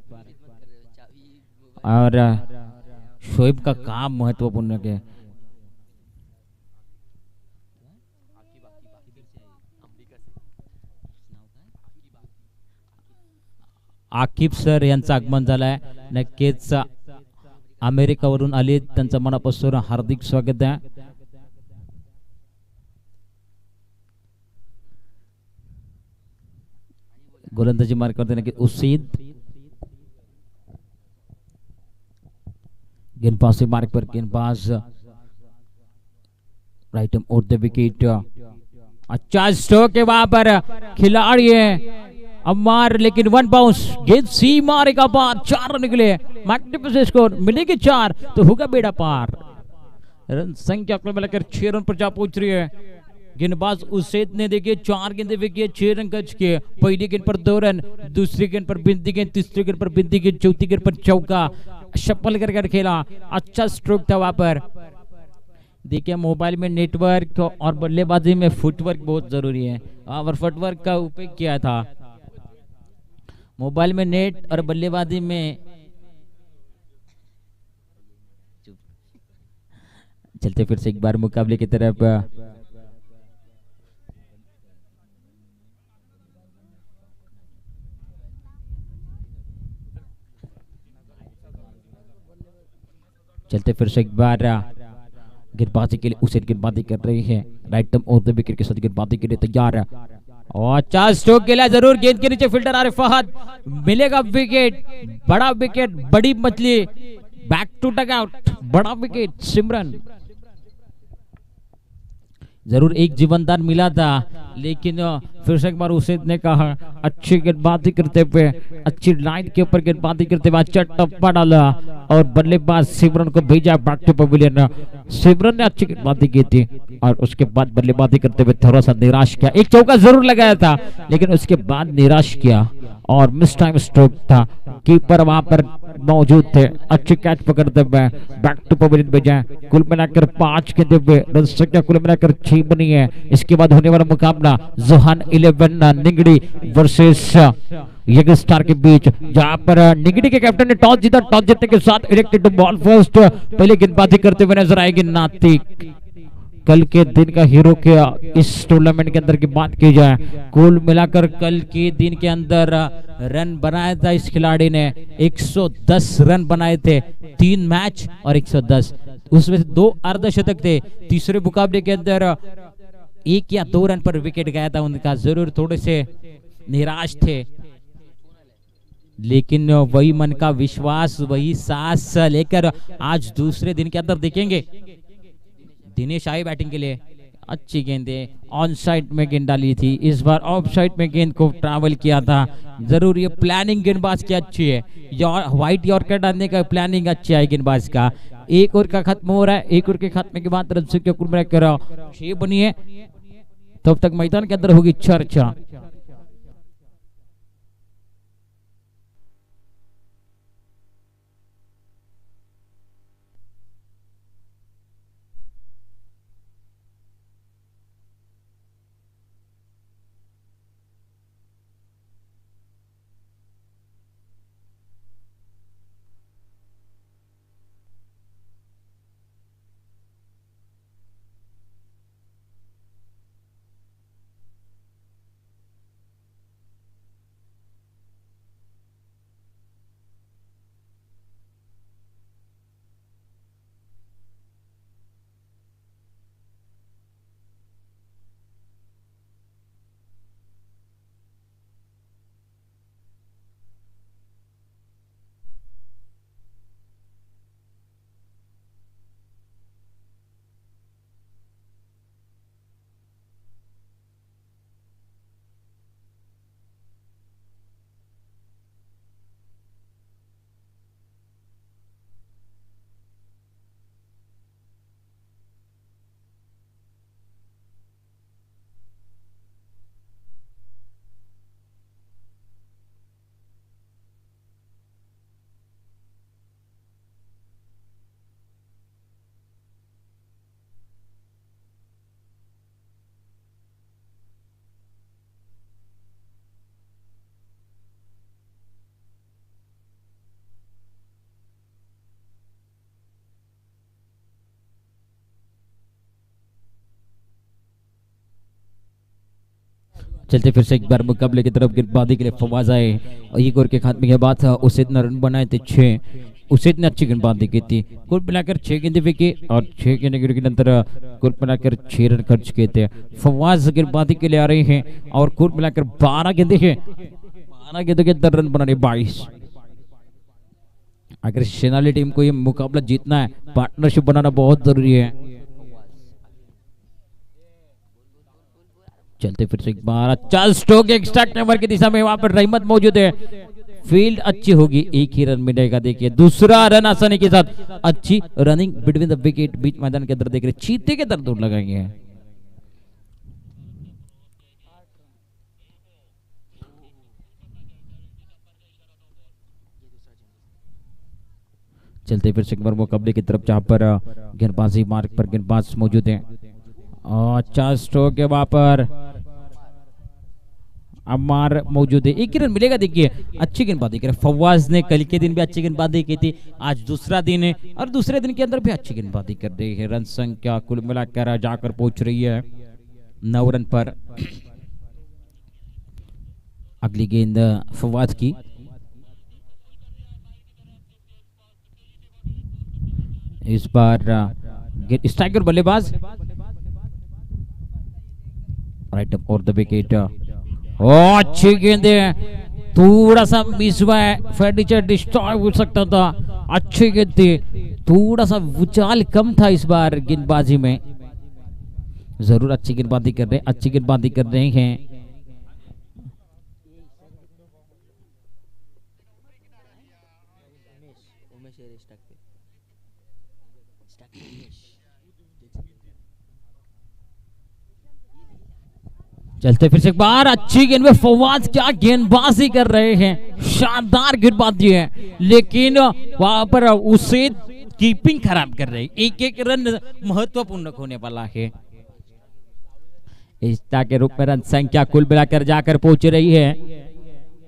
और शोएब का काम महत्वपूर्ण है आकिब सर यांचं आगमन झालंय नक्कीच अमेरिकावरून आले त्यांचं मनापासून हार्दिक स्वागत आहे गोलंदाजी मार्क करते नक्कीच उसीद गेंदबाज से मार्क पर गेंदबाज राइट और द विकेट अच्छा स्ट्रोक है वहां पर खिलाड़ी है अम्मार लेकिन 1 बाउंस गेंद सीमा रेखा पार 4 रन निकले मैग्निफिसेंट स्कोर मिलेगी 4 तो होगा बेड़ा पार रन संख्या को मिलाकर 6 रन पर जा पहुंच रही है गेंदबाज उसेद ने देखिए 4 गेंदे फेंकी 6 रन कच किए पहली गेंद पर 2 रन दूसरी गेंद पर बिंदी गेंद तीसरी गेंद पर बिंदी गेंद चौथी गेंद पर चौका शप्पल कर खेला अच्छा स्ट्रोक था वहां पर देखिए मोबाइल में नेटवर्क और बल्लेबाजी में फुटवर्क बहुत जरूरी है और फुटवर्क का उपयोग किया था मोबाइल में नेट और बल्लेबाजी में चलते फिर से एक बार मुकाबले की तरफ चलते फिर से एक बार गेंदबाजी के लिए उसे गेंदबाजी कर रही है राइट टर्म और द विकेट के साथ गेंदबाजी के लिए तैयार है और 4 स्ट्रोक के लिए जरूर गेंद के नीचे फील्डर आ रहे फहद मिलेगा विकेट बड़ा विकेट बड़ी मछली बैक टू डग आउट बड़ा विकेट सिमरन जरूर एक जीवनदान मिला था, लेकिन फिर से एक बार उसे ने कहा अच्छी गेंदबाजी करते हुए, अच्छी लाइन के ऊपर गेंदबाजी करते हुए अच्छा टप्पा डाला और बल्लेबाज सिमरन को भेजा बैक टू पवेलियन। सिमरन ने अच्छी गेंदबाजी की थी और उसके बाद बल्लेबाजी करते हुए थोड़ा सा निराश किया। एक चौका जरूर लगाया था लेकिन उसके बाद निराश किया और मिस टाइम स्ट्रोक था। कीपर वहां पर मौजूद थे, अच्छे कैच पकड़ते हुए बैक टू पवेलियन भेजा। कुल मिलाकर 5 गेंदों पे रन संख्या कुल मिलाकर 6 बनी है। इसके बाद होने वाला मुकाबला Johan 11 Nigdi versus Young Star के बीच, जहां पर निगड़ी के कैप्टन ने टॉस जीता। टॉस जीतने के साथ इलेक्टेड टू बॉल फर्स्ट, पहले गेंदबाजी करते हुए नजर आएगी नातिक। कल के दिन का हीरो क्या इस टूर्नामेंट के अंदर की बात की जाए, कुल मिलाकर कल के दिन के अंदर रन बनाया था इस खिलाड़ी ने, 110 रन बनाए थे, 3 मैच और 110, उसमें से 2 अर्धशतक थे। तीसरे मुकाबले के अंदर 1 या 2 रन पर विकेट गया था उनका, जरूर थोड़े से निराश थे लेकिन वही मन का विश्वास, वही साहस लेकर आज दूसरे दिन के अंदर देखेंगे। दिनेश आई बैटिंग के लिए, अच्छी गेंदें ऑन साइड में गेंद डाली थी, इस बार ऑफ साइड में गेंद को ट्रैवल किया था। जरूर ये प्लानिंग गेंदबाज की अच्छी है, व्हाइट यॉर्कर डालने का प्लानिंग अच्छा है गेंदबाज का। एक ओवर का खत्म हो रहा है, एक ओवर के खत्म के बाद रन संख्या कुल मिलाकर 6 बनी है। तब तक मैदान के अंदर होगी चर्चा। चलते फिर से एक बार मुकाबले की तरफ गेंदबाजी के लिए फवाज आए और एक ओवर के खात्मे के बाद उसे इतना रन बनाए थे 6, उसे इतनी अच्छी गेंदबाजी की थी। कुल मिलाकर 6 गेंदें फेंकी और 6 गेंदें के अंदर कुल मिलाकर 6 रन खर्च किए थे। फवाज गेंदबाजी के लिए आ रहे हैं और कुल मिलाकर 12 गेंदें हैं, 12 गेंदों के अंदर रन बनाने 22। अगर शेनाली टीम को ये मुकाबला जीतना है, पार्टनरशिप बनाना बहुत जरूरी है। चलते फिर से एक बार अच्छा स्ट्रोक एक्स्ट्रा कवर की दिशा में, वहां पर रहमत मौजूद है, फील्ड अच्छी होगी, एक ही रन मिलेगा। देखिए दूसरा रन आसानी के साथ, अच्छी रनिंग बिटवीन द विकेट, बीच मैदान के अंदर देख रहे चीते के तरफ दूर लगाएंगे। चलते फिर से एक बार मुकाबले की तरफ, जहां पर गेंदबाजी मार्ग पर गेंदबाज मौजूद है। अच्छा स्ट्रोक है वहां पर, अमार मौजूद है, एक ही रन मिलेगा। देखिए अच्छी गेंदबाजी करे फवाज ने, कल के दिन भी अच्छी गेंदबाजी की थी, आज दूसरा दिन है और दूसरे दिन के अंदर भी अच्छी गेंदबाजी कर रही है। रन संख्या कुल मिलाकर जाकर पहुंच रही है 9 रन पर। अगली गेंद फवाज की, इस बार स्ट्राइकर बल्लेबाज राइट अप और द विकेट। अच्छी गेंदे, थोड़ा सा मिस हुआ है, फर्नीचर डिस्ट्रॉय हो सकता था। अच्छी गेंद थी, थोड़ा सा उछाल कम था इस बार गेंदबाजी में। जरूर अच्छी गेंदबाजी कर रहे हैं, अच्छी गेंदबाजी कर रहे हैं। चलते फिर से एक बार अच्छी गेंद में फवाद क्या गेंदबाजी कर रहे हैं, शानदार गेंदबाजी है, लेकिन वहां पर उसे कीपिंग खराब कर रही। एक एक रन महत्वपूर्ण होने वाला है। इस्ता के रूप में रन संख्या कुल मिलाकर जाकर पहुंच रही है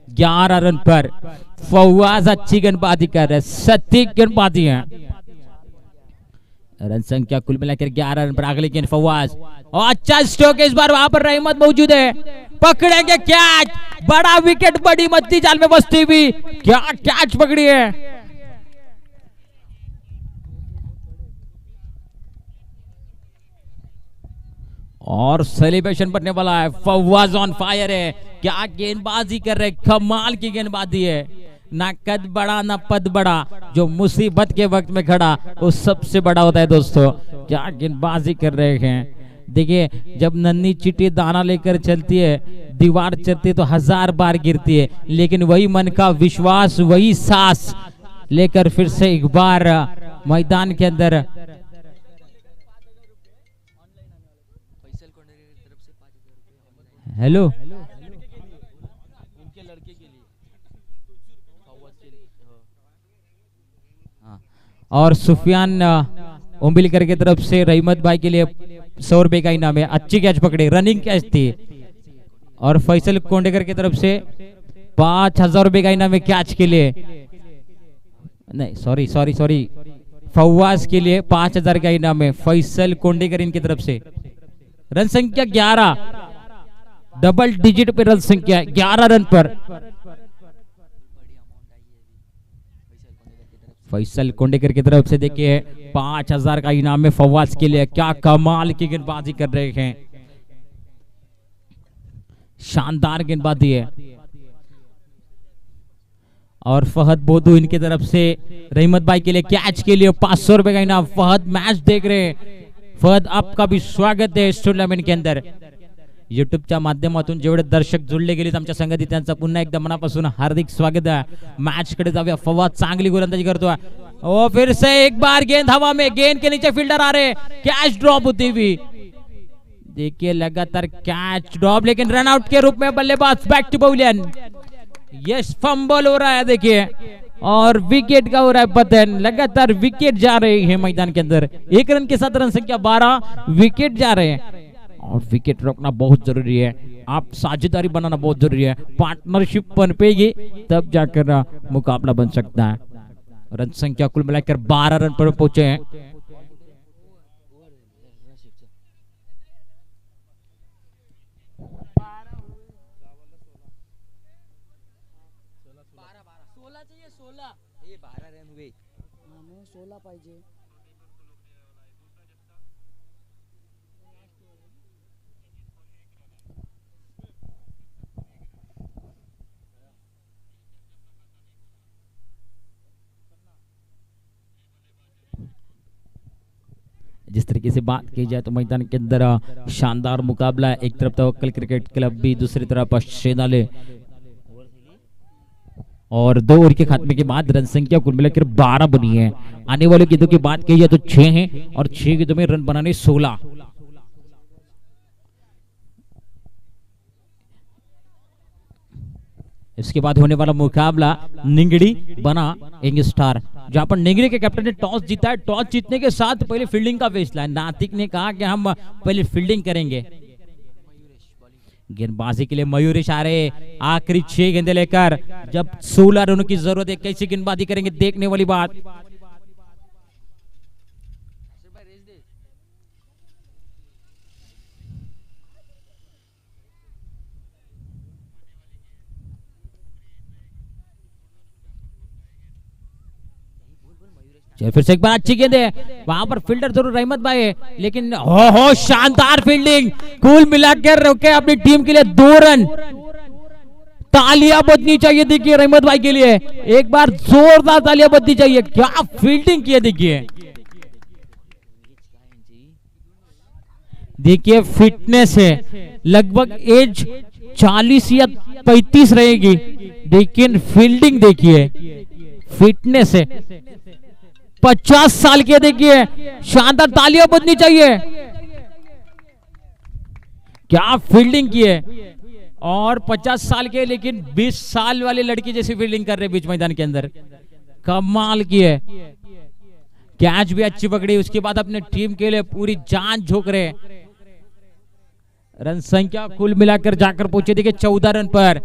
11 रन पर। फवाद अच्छी गेंदबाजी कर रहे, सटीक गेंदबाजी है। रन संख्या कुल मिलाकर 11 रन पर। अगली गेंद फवाद और अच्छा स्ट्रोक इस बार वहां पर रहमत मौजूद है, पकड़ेंगे कैच, बड़ा विकेट, बड़ी मत्ती जाल में बसती हुई क्या कैच पकड़ी है। और सेलिब्रेशन बनने वाला है। फवाद ऑन फायर है, क्या गेंदबाजी कर रहे, कमाल की गेंदबाजी है। ना कद बड़ा ना पद बड़ा, जो मुसीबत के वक्त में खड़ा वो सबसे बड़ा होता है दोस्तों। क्या गेंदबाजी कर रहे हैं। देखिए जब नन्ही चिट्टी दाना लेकर चलती है, दीवार चलती है तो 1000 बार गिरती है, लेकिन वही मन का विश्वास, वही सांस लेकर फिर से एक बार मैदान के अंदर हेलो और सुफियान उम्बिलकर की तरफ से रहमत भाई के लिए 100 रुपए का इनाम है। अच्छी कैच पकड़ी, रनिंग कैच थी। और फैसल कोंडेकर की तरफ से 5000 रुपए का इनाम है कैच के लिए। नहीं सॉरी फवाद के लिए 5000 का इनाम है फैसल कोंडेकर इनकी तरफ से। रन संख्या 11, डबल डिजिट पे रन संख्या 11 रन पर। फैसल कोंडेकर की तरफ से देखिए 5000 का इनाम है फवाद के लिए। क्या कमाल की गेंदबाजी कर रहे हैं, शानदार गेंदबाजी है। और फहद बोधू इनकी तरफ से रहमत भाई के लिए कैच के लिए 500 रुपए का इनाम। फहद मैच देख रहे हैं, फहद आपका भी स्वागत आहे इस टूर्नामेंट के अंदर। युट्यूबच्या माध्यमातून जेवढे दर्शक जुळले गेलेत आमच्या संगती त्यांचं पुन्हा एकदा मनापासून हार्दिक स्वागत आहे। मैच कडे जाऊया। फवाद चांगली गोलंदाजी करतोय। ओ फिर से एक बार गेंद हवा में, गेंद के नीचे फील्डर आ रहे, कैच ड्रॉप होती हुई। देखिए लगातार कैच ड्रॉप, लेकिन रन आउट के रूप में बल्लेबाज back to pavilion. Yes fumble हो रहा है देखिए, और विकेट का हो रहा है पतन। लगातार विकेट जा रहे हैं मैदान के अंदर। 1 रन के साथ रन संख्या 12, विकेट जा रहे हैं। और विकेट रोकना बहुत जरूरी है, आप साझेदारी बनाना बहुत जरूरी है, पार्टनरशिप बन पेगी तब जाकर मुकाबला बन सकता है। रन संख्या कुल मिलाकर 12 रन पर पहुंचे हैं। जिस तरीके से बात की जाए तो मैदान के अंदर शानदार मुकाबला है। एक तरफ तवक्कल क्रिकेट क्लब भी, दूसरी तरफ शेनाले। और 2 ओवर के खात्मे के बाद रन संख्या कुल मिलाकर 12 बनी है। आने वाले गेंदों की बात की जाए तो 6 हैं, और 6 गेंदों में रन बनाने 16। इसके बाद होने वाला मुकाबला निंगड़ी बना यंग स्टार, जहां पर निंगड़ी के कैप्टन ने टॉस जीता है। टॉस जीतने के साथ पहले फील्डिंग का फैसला है। नातिक ने कहा कि हम पहले फील्डिंग करेंगे। गेंदबाजी के लिए मयूरेश आ रहे, आखिरी 6 गेंदे लेकर। जब 16 रनों की जरूरत है, कैसी गेंदबाजी करेंगे देखने वाली बात। फिर से एक बार अच्छी गेंद है, वहां पर फील्डर जरूर रहमत भाई है, लेकिन हो शानदार फील्डिंग। कुल मिलाकर रोके अपनी टीम के लिए 2 रन। तालियां बजनी चाहिए देखिए रहमत भाई के लिए, एक बार जोरदार तालियां बजनी चाहिए। क्या फील्डिंग की है देखिए। देखिए फिटनेस है, लगभग एज 40 या 35 रहेगी, लेकिन फील्डिंग देखिए, फिटनेस है। 50 साल के, देखिए शानदार, तालियां बजनी चाहिए, क्या फील्डिंग की है। और 50 साल के, लेकिन 20 साल वाले लड़की जैसी फील्डिंग कर रहे बीच मैदान के अंदर, कमाल की है। कैच भी अच्छी पकड़ी, उसके बाद अपने टीम के लिए पूरी जान झोंक रहे। रन संख्या कुल मिलाकर जाकर पहुंचे, देखिए 14 रन पर।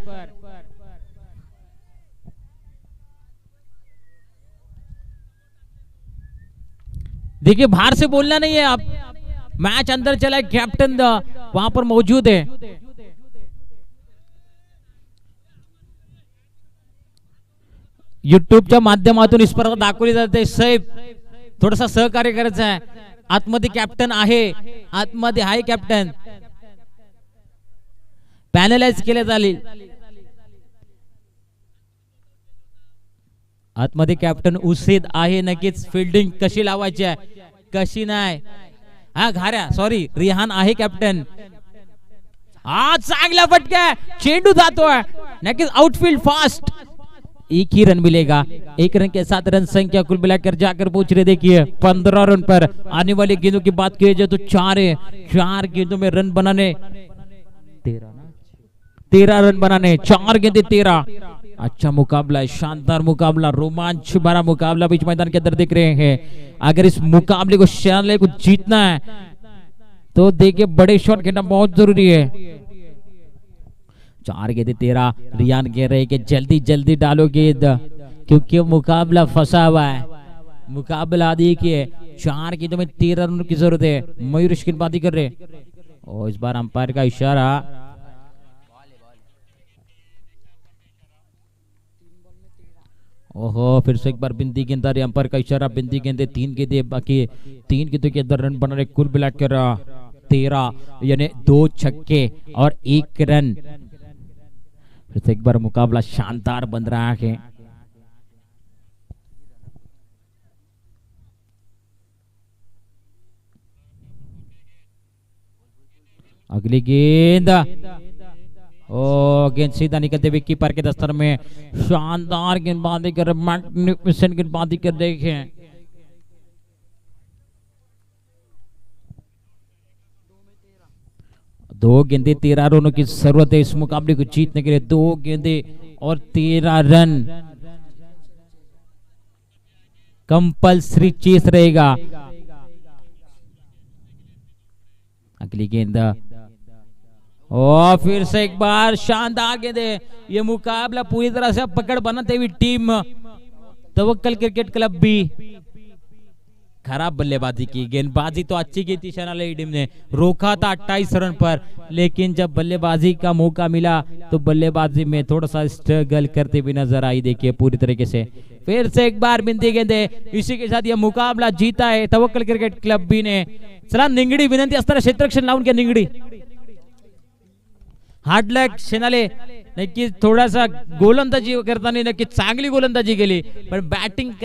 देखिए बाहर से बोलना नहीं है, आप मैच अंदर चला है, कैप्टन वहां पर मौजूद है। युट्यूबच्या माध्यमातून ही स्पर्धा दाखवली जाते। साहेब थोडासा सहकार्य करायचं आहे। आतमध्ये कॅप्टन आहे, आतमध्ये आहे कॅप्टन, पॅनलाइज केले जाईल। आतमध्ये कॅप्टन उसेद आहे, नक्कीच फिल्डिंग कशी लावायची आहे कशी नाही। हा घाऱ्या, सॉरी रिहान आहे कॅप्टन। आज चांगला फटका, चेंडू जातोय, नक्कीच आउटफील्ड फास्ट। एक ही रन मिलेगा, एक रन के साथ रन संख्या कुल मिलाकर जाकर पहुंच रहे। देखिए 15 रन पर। आने वाले गेंदों की बात की जाए तो 4 है, 4 गेंदों में रन बनाने 13 रन बनाने, 4 गेंदे 13। अच्छा मुकाबला है, शानदार मुकाबला, रोमांच भरा मुकाबला बीच मैदान के अंदर दिख रहे हैं। अगर इस मुकाबले को शानदार को जीतना है तो देखिए बड़े शॉट खेलना बहुत जरूरी है। 4 गेंदे 13। रियान कह रहे कि जल्दी जल्दी डालो गेंद, क्योंकि मुकाबला फंसा हुआ है। मुकाबला देखिए 4 गेंदों में 13 रन की जरूरत है। मयूर गेंदबाजी कर रहे और इस बार अंपायर का इशारा। ओहो, फिर से एक बार बिंदी गेंदबाजी, अंपायर का इशारा, बिंदी गेंदे 3 गेंदे बाकी, 3 गेंदों के अंदर रन बना रहे। कुल मिलाकर 13, यानी 2 छक्के और 1 रन। फिर से एक बार मुकाबला शानदार बन रहा है। अगली गेंद, ओ गेंद सीधा निकलते हुए कीपर के दस्तर में। शानदार गेंदबाजी कर, मैग्निफिसेंट गेंदबाजी कर देखें। दो गेंदे 13 रनों की जरूरत है इस मुकाबले को जीतने के लिए। 2 गेंदे और 13 रन कंपल्सरी चेस रहेगा। अगली गेंद, और फिर से एक बार शानदार गेंदे। ये मुकाबला पूरी तरह से पकड़ बनाते हुई टीम तवक्कल क्रिकेट क्लब भी खराब बल्लेबाजी की। गेंदबाजी तो अच्छी की थी शनाली टीम ने, रोका था 28 रन पर, लेकिन जब बल्लेबाजी का मौका मिला तो बल्लेबाजी में थोड़ा सा स्ट्रगल करते हुए नजर आई। देखिए पूरी तरीके से फिर से एक बार बिंदी गेंदे। इसी के साथ यह मुकाबला जीता है तवक्कल क्रिकेट क्लब बी ने। चला निंगडी विनंती असताना क्षेत्ररक्षण लावून घ्या निंगडी। हार्ड लक शेनाले, नक्कीच थोडासा गोलंदाजी करताना नक्की चांगली गोलंदाजी केली, पण बॅटिंग